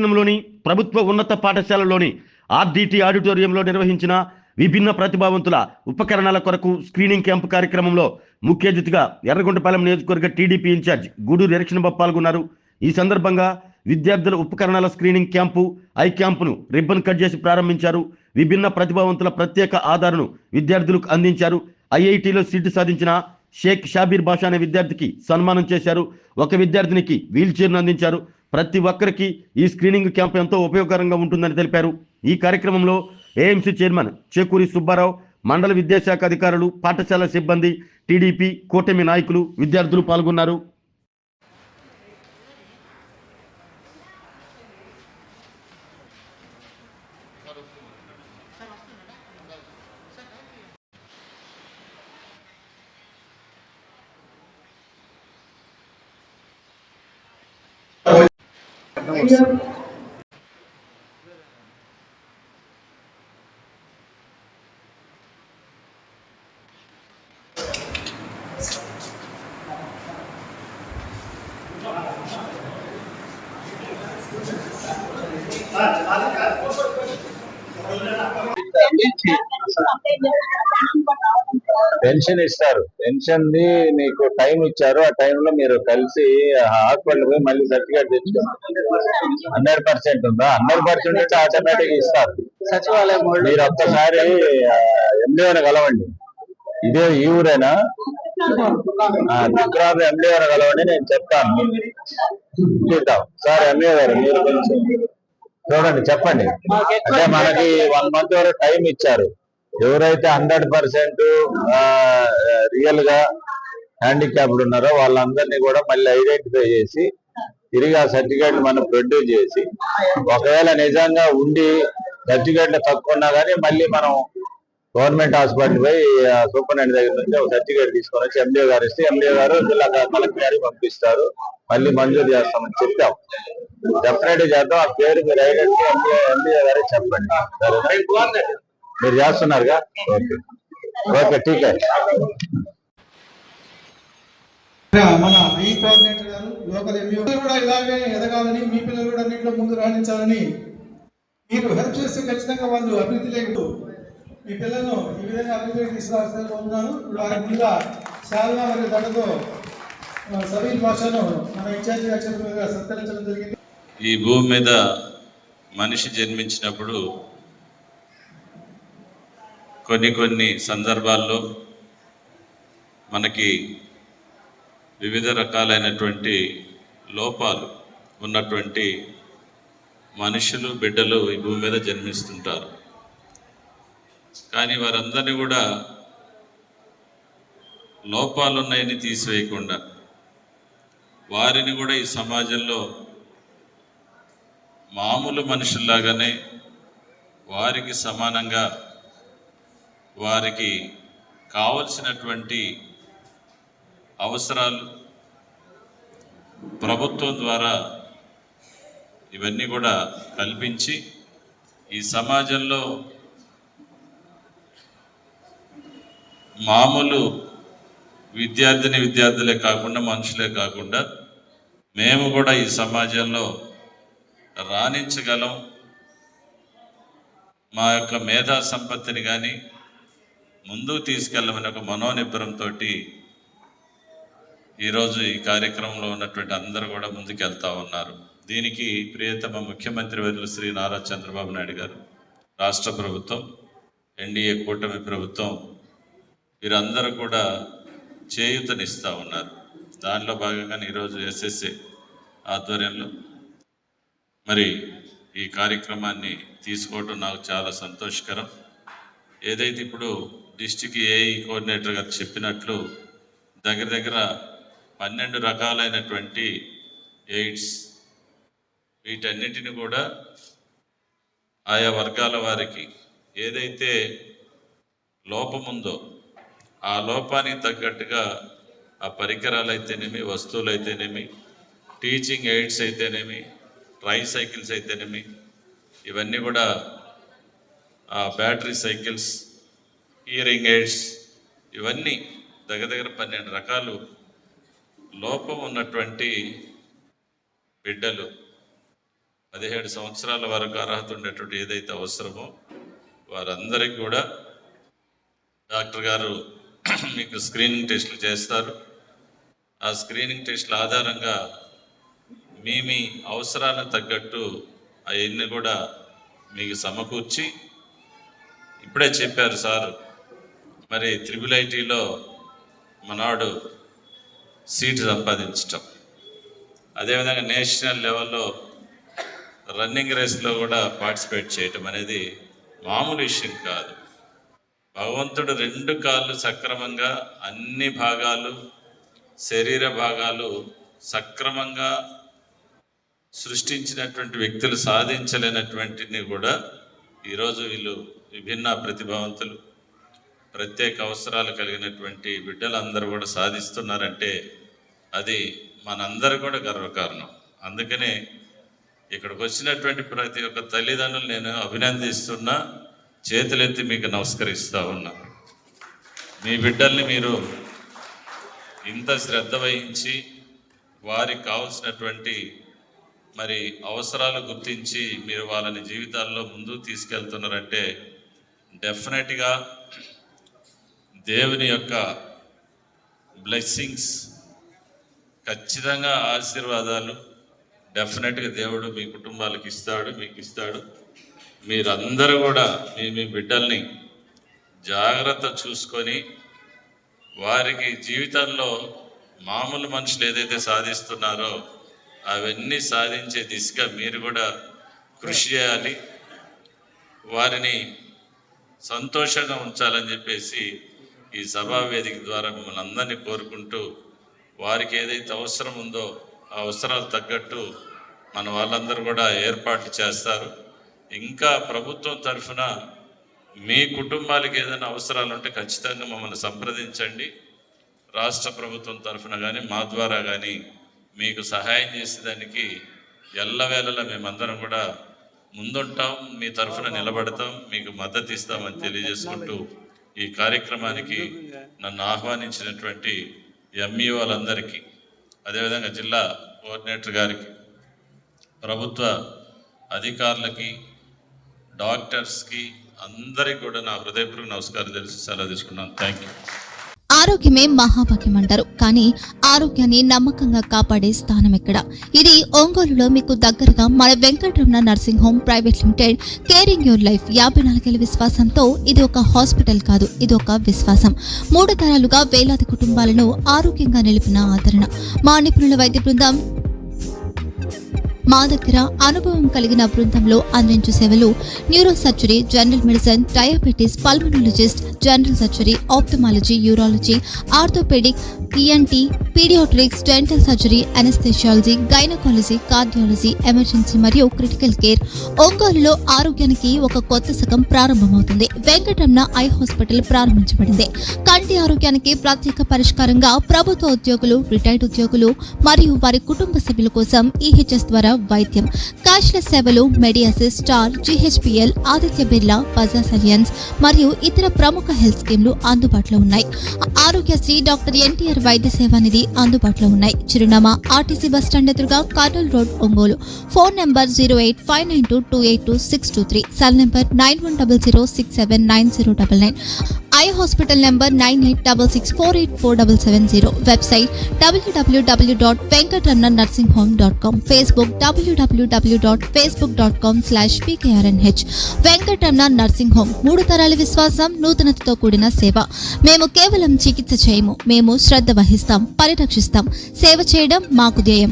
లోని ప్రభుత్వ ఉన్నత పాఠశాలలోని ఆర్డిటి ఆడిటోరియంలో నిర్వహించిన విభిన్న ప్రతిభావంతుల ఉపకరణాల కొరకు స్క్రీనింగ్ క్యాంపు కార్యక్రమంలో ముఖ్య అతిథిగా ఎర్రగొండపాలెం నియోజకవర్గ టీడీపీ ఇన్ఛార్జ్ గూడూరు ఎలక్షన్ బాబు పాల్గొన్నారు. ఈ సందర్భంగా విద్యార్థుల ఉపకరణాల స్క్రీనింగ్ క్యాంపు ఐ క్యాంపును రిబ్బన్ కట్ చేసి ప్రారంభించారు. విభిన్న ప్రతిభావంతుల ప్రత్యేక ఆధార్ను విద్యార్థులకు అందించారు. ఐఐటిలో సీటు సాధించిన షేక్ షాబీర్ బాషా అనే విద్యార్థికి సన్మానం చేశారు. ఒక విద్యార్థినికి వీల్ చైర్ను అందించారు. ప్రతి ఒక్కరికి ఈ స్క్రీనింగ్ క్యాంప్ ఎంతో ఉపయోగకరంగా ఉంటుందని తెలిపారు. ఈ కార్యక్రమంలో ఏఎంసీ చైర్మన్ చేకూరి సుబ్బారావు, మండల విద్యాశాఖ అధికారులు, పాఠశాల సిబ్బంది, టీడీపీ కూటమి నాయకులు, విద్యార్థులు పాల్గొన్నారు. పెన్షన్ ఇస్తారు. పెన్షన్ ది మీకు టైం ఇచ్చారు. ఆ టైంలో మీరు కలిసి హాస్పిటల్ పోయి మళ్ళీ సర్టిఫికేట్ తెచ్చుకోండి. 100% ఉందా? 100% ఉంటే ఆటోమేటిక్ ఇస్తారు. సచివాలయం మీరు ఒక్కసారి ఎండిఓని కలవండి. ఇదే ఈ ఊరేనా? దుగ్గరాజు ఎండిఓని కలవండి, నేను చెప్తాను. చూద్దాం సార్. ఎండిఓ గారు మీరు కొంచెం చూడండి, చెప్పండి. అంటే మనకి 1 month వరకు టైం ఇచ్చారు. ఎవరైతే 100% రియల్ గా హ్యాండిక్యాప్డ్ ఉన్నారో వాళ్ళందరినీ కూడా మళ్ళీ ఐడెంటిఫై చేసి తిరిగి ఆ సర్టిఫికేట్లు మనం ప్రొడ్యూస్ చేసి, ఒకవేళ నిజంగా ఉండి సర్టిఫికేట్లు తక్కువ ఉన్నా కానీ మళ్ళీ మనం గవర్నమెంట్ హాస్పిటల్ పోయి సూపరింటెండెంట్ దగ్గర నుంచి ఒక సర్టిఫికేట్ తీసుకొని వచ్చి ఎండిఓ గారు ఇస్తే ఎండిఓ గారు జిల్లా కలెక్టర్ గారికి పంపిస్తారు. మళ్ళీ మంజూరు చేస్తామని చెప్పాం. డెఫినెట్ చేద్దాం. ఆ పేరు మీరు ఐడెంటిటీ ఎండిఓ గారే చెప్పండి. మీరు చేస్తున్నారుగా? Okay okay, ఠీక్. మన ఈ కోఆర్డినేటర్ గారు, లోకల్ ఎంఈఓ కూడా ఇలాగే ఎదగాలని, మీ పిల్లలు కూడా అన్నింటిలో ముందు రాణించాలని మీరు హెల్ప్ చేస్తే ఖచ్చితంగా వాళ్ళు అభివృద్ధి లేదు. మీ పిల్లలను ఈ విధంగా అభివృద్ధికి తీసుకురావాల్సిన ఉన్నాను. ఇప్పుడు వారి ముందుగా శాల్వా మరియు దండతో షబీర్ బాషాను మన ఇన్ఛార్జిగా చేతులుగా సత్కరించడం జరిగింది. ఈ భూమి మీద మనిషి జన్మించినప్పుడు కొన్ని సందర్భాల్లో మనకి వివిధ రకాలైనటువంటి లోపాలు ఉన్నటువంటి మనుషులు, బిడ్డలు ఈ భూమి మీద జన్మిస్తుంటారు. కానీ వారందరినీ కూడా లోపాలున్నాయని తీసివేయకుండా వారిని కూడా ఈ సమాజంలో మామూలు మనుషుల్లాగానే వారికి సమానంగా వారికి కావలసినటువంటి అవసరాలు ప్రభుత్వం ద్వారా ఇవన్నీ కూడా కల్పించి ఈ సమాజంలో మామూలు విద్యార్థులే కాకుండా, మనుషులే కాకుండా మేము కూడా ఈ సమాజంలో రాణించగలం, మా యొక్క మేధా సంపత్తిని కానీ ముందుకు తీసుకెళ్ళమని ఒక మనోనిబ్బరంతో ఈరోజు ఈ కార్యక్రమంలో ఉన్నటువంటి అందరూ కూడా ముందుకెళ్తా ఉన్నారు. దీనికి ప్రియతమ ముఖ్యమంత్రి వర్యులు శ్రీ నారా చంద్రబాబు నాయుడు గారు, రాష్ట్ర ప్రభుత్వం, ఎన్డీఏ కూటమి ప్రభుత్వం వీరందరూ కూడా చేయూతనిస్తూ ఉన్నారు. దానిలో భాగంగా ఈరోజు ఎస్ఎస్ఏ ఆధ్వర్యంలో మరి ఈ కార్యక్రమాన్ని తీసుకోవడం నాకు చాలా సంతోషకరం. ఏదైతే ఇప్పుడు డిస్ట్రిక్ట్ ఏఈ కోఆర్డినేటర్ గారు చెప్పినట్లు దగ్గర 12 రకాలైనటువంటి ఎయిడ్స్, వీటన్నిటిని కూడా ఆయా వర్గాల వారికి ఏదైతే లోపం ఉందో ఆ లోపానికి తగ్గట్టుగా ఆ పరికరాలు అయితేనేమి, వస్తువులు అయితేనేమి, టీచింగ్ ఎయిడ్స్ అయితేనేమి, ట్రై సైకిల్స్ అయితేనేమి, ఇవన్నీ కూడా బ్యాటరీ సైకిల్స్, హియరింగ్ ఎయిడ్స్, ఇవన్నీ దగ్గర 12 రకాలు లోపం ఉన్నటువంటి బిడ్డలు 17 సంవత్సరాల వరకు అర్హత ఉండేటువంటి ఏదైతే అవసరమో వారందరికీ కూడా డాక్టర్ గారు మీకు స్క్రీనింగ్ టెస్టులు చేస్తారు. ఆ స్క్రీనింగ్ టెస్టుల ఆధారంగా మీ అవసరాలకు తగ్గట్టు అవన్నీ కూడా మీకు సమకూర్చి, ఇప్పుడే చెప్పారు సార్, మరి IIITలో మనవాడు సీటు సంపాదించటం, అదేవిధంగా నేషనల్ లెవెల్లో రన్నింగ్ రేస్లో కూడా పార్టిసిపేట్ చేయటం అనేది మామూలు విషయం కాదు. భగవంతుడు 2 కాళ్ళు సక్రమంగా అన్ని భాగాలు, శరీర భాగాలు సక్రమంగా సృష్టించినటువంటి వ్యక్తులు సాధించలేనటువంటిని కూడా ఈరోజు వీళ్ళు విభిన్న ప్రతిభావంతులు, ప్రత్యేక అవసరాలు కలిగినటువంటి బిడ్డలందరూ కూడా సాధిస్తున్నారంటే అది మనందరూ కూడా గర్వకారణం. అందుకనే ఇక్కడికి వచ్చినటువంటి ప్రతి ఒక్క తల్లిదండ్రులు నేను అభినందిస్తున్నా, చేతులెత్తి మీకు నమస్కరిస్తూ ఉన్నా. మీ బిడ్డల్ని మీరు ఇంత శ్రద్ధ వహించి వారికి కావాల్సినటువంటి మరి అవసరాలు గుర్తించి మీరు వాళ్ళని జీవితాల్లో ముందుకు తీసుకెళ్తున్నారంటే డెఫినెట్గా దేవుని యొక్క బ్లెస్సింగ్స్, ఖచ్చితంగా ఆశీర్వాదాలు డెఫినెట్గా దేవుడు మీ కుటుంబాలకు ఇస్తాడు, మీకు ఇస్తాడు. మీరందరూ కూడా మీ బిడ్డల్ని జాగ్రత్త చూసుకొని వారికి జీవితంలో మామూలు మనుషులు ఏదైతే సాధిస్తున్నారో అవన్నీ సాధించే దిశగా మీరు కూడా కృషి చేయాలి. వారిని సంతోషంగా ఉంచాలని చెప్పేసి ఈ సభా వేదిక ద్వారా మిమ్మల్ని అందరినీ కోరుకుంటూ, వారికి ఏదైతే అవసరం ఉందో ఆ అవసరాలు తగ్గట్టు మన వాళ్ళందరూ కూడా ఏర్పాట్లు చేస్తారు. ఇంకా ప్రభుత్వం తరఫున మీ కుటుంబాలకి ఏదైనా అవసరాలు ఉంటే ఖచ్చితంగా మమ్మల్ని సంప్రదించండి. రాష్ట్ర ప్రభుత్వం తరఫున కానీ మా ద్వారా కానీ మీకు సహాయం చేసేదానికి ఎల్లవేళలా మేమందరం కూడా ముందుంటాం, మీ తరఫున నిలబడతాం, మీకు మద్దతు ఇస్తామని తెలియజేసుకుంటూ ఈ కార్యక్రమానికి నన్ను ఆహ్వానించినటువంటి ఎంఈఓలందరికీ, అదేవిధంగా జిల్లా కోఆర్డినేటర్ గారికి, ప్రభుత్వ అధికారులకి, డాక్టర్స్కి అందరికీ కూడా నా హృదయపూర్వక నమస్కారం తెలిసి సెలవు తీసుకున్నాను. Thank you. ఆరోగ్యమే మహాభాగ్యం అంటారు, కానీ ఆరోగ్యాన్ని నమ్మకంగా కాపాడే స్థానం ఎక్కడ? ఇది ఒంగోలులో మీకు దగ్గరగా మన Venkataramana nursing home private limited, caring your life 54 ఏళ్ల విశ్వాసంతో ఇది ఒక హాస్పిటల్ కాదు, ఇది ఒక విశ్వాసం. 3 తరాలుగా వేలాది కుటుంబాలను ఆరోగ్యంగా నిలిపిన ఆదరణ. మా నిపుణుల వైద్య బృందం మా దగ్గర అనుభవం కలిగిన బృందంలో అందించే సేవలు neuro surgery, general medicine, diabetes, pulmonologist, general surgery, ophthalmology, urology, orthopaedic, ENT, paediatrics, dental surgery, anaesthesiology, gynaecology, cardiology, emergency మరియు క్రిటికల్ కేర్. ఒంగోలులో ఆరోగ్యానికి ఒక కొత్త శకం ప్రారంభమవుతుంది. వెంకటరమణ ఐ హాస్పిటల్ ప్రారంభించబడింది. కంటి ఆరోగ్యానికి ప్రత్యేక పరిష్కారంగా ప్రభుత్వ ఉద్యోగులు, రిటైర్డ్ ఉద్యోగులు మరియు వారి కుటుంబ సభ్యుల కోసం ఈహెచ్ఎస్ ద్వారా వైద్యం, క్యాష్లెస్ సేవలు, Medi Assist, Star, GHPL, Aditya Birla, Bajaj Allianz మరియు ఇతర ప్రముఖ హెల్త్ స్కీమ్లు అందుబాటులో ఉన్నాయి. ఆరోగ్యశ్రీ, డాక్టర్ ఎన్టీఆర్ వైద్య సేవా నిధి అందుబాటులో ఉన్నాయి. చిరునామా ఆర్టీసీ బస్టాండ్ ఎదురుగా, Kurnool road, Ongole. Phone number 08592282623, cell number 9100679099. Eye hospital number 9866484770. Website www.venkatramanarsinghome.com. Facebook www.facebook.com/pkrnh. Venkataramana nursing home, 3 తరాల విశ్వాసం, నూతనతతో కూడిన సేవ. మేము కేవలం చికిత్స చేయము, మేము శ్రద్ధ వహిస్తాం, పరిరక్షిస్తాం. సేవ చేయడం మాకు ధ్యేయం.